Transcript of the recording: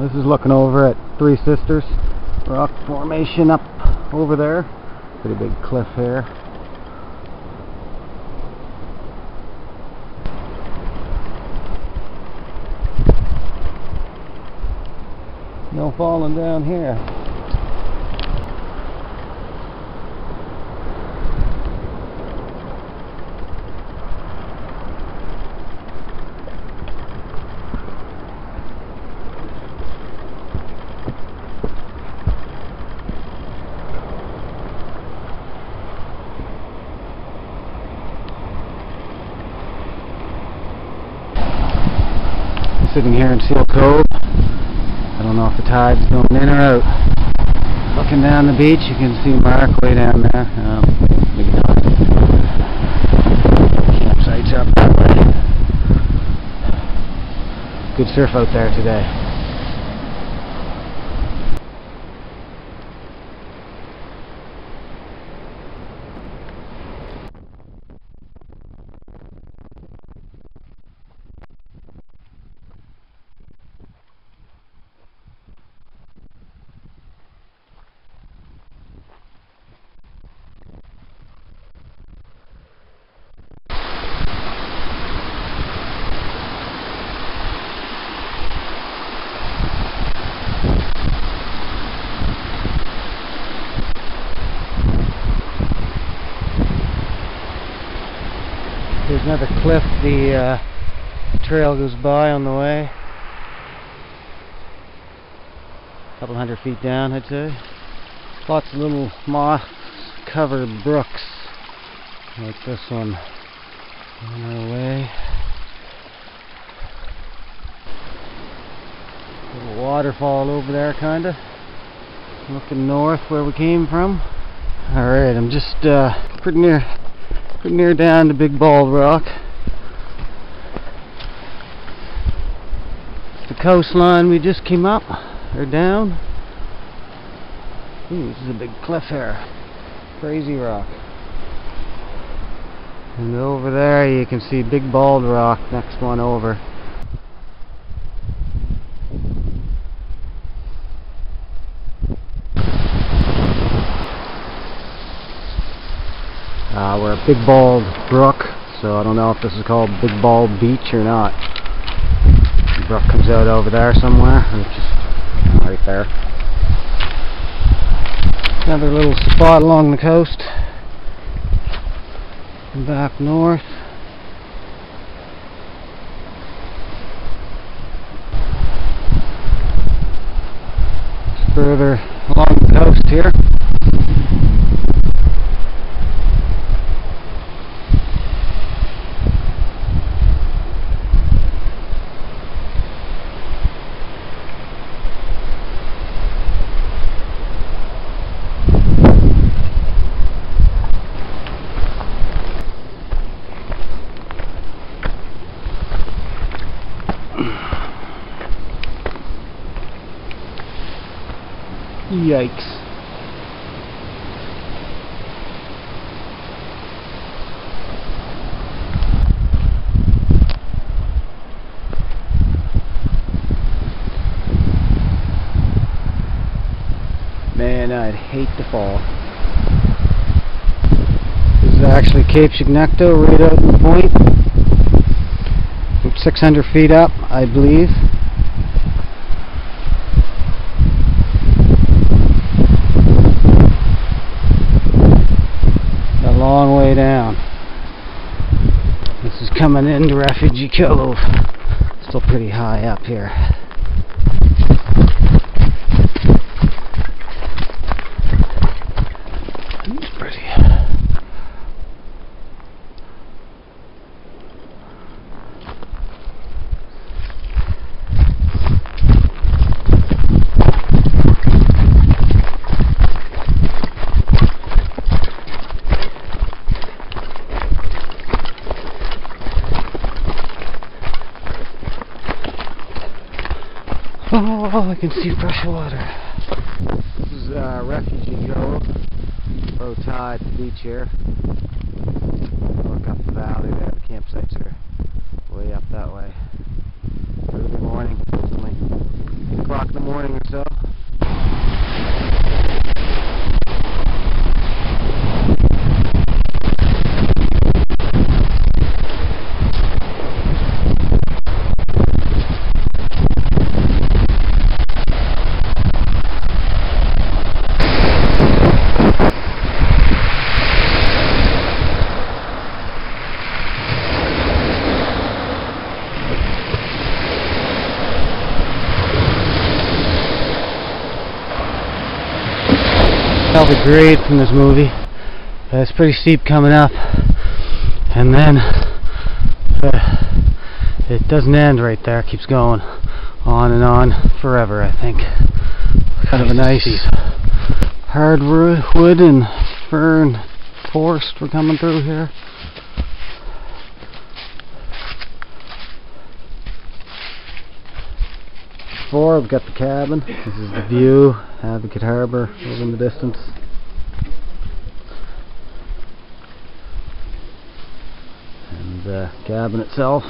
This is looking over at Three Sisters rock formation up over there. Pretty big cliff here. No falling down here. Sitting here in Seal Cove. I don't know if the tide's going in or out. Looking down the beach, you can see Mark way down there. Maybe not. Campsite's up that way. Good surf out there today. There's another cliff the trail goes by on the way. A couple hundred feet down, I'd say. Lots of little moss-covered brooks, like this one on our way. Little waterfall over there, kinda. Looking north where we came from. Alright, I'm just pretty near down to Big Bald Rock. The coastline we just came up, or down. Ooh, this is a big cliff here. Crazy rock. And over there you can see Big Bald Rock, next one over. We're at Big Bald Brook, so I don't know if this is called Big Bald Beach or not. The brook comes out over there somewhere, or just right there. Another little spot along the coast. And back north. Just further along the coast here. Yikes. Man, I'd hate to fall. This is actually Cape Chignecto, right out in the point. About 600 feet up, I believe. Long way down. This is coming into Refugee Cove. Still pretty high up here. Pretty. Oh, I can see fresh water. This is Refugee Cove. Low tide at the beach here. Look up the valley there. The campsites are way up that way. Early morning, only 8 o'clock. tell the grade from this movie. It's pretty steep coming up, and then it doesn't end right there. It keeps going on and on forever, I think. Kind of a nice hardwood and fern forest we're coming through here. Before, we've got the cabin. This is the view. Advocate Harbour over in the distance. And the cabin itself.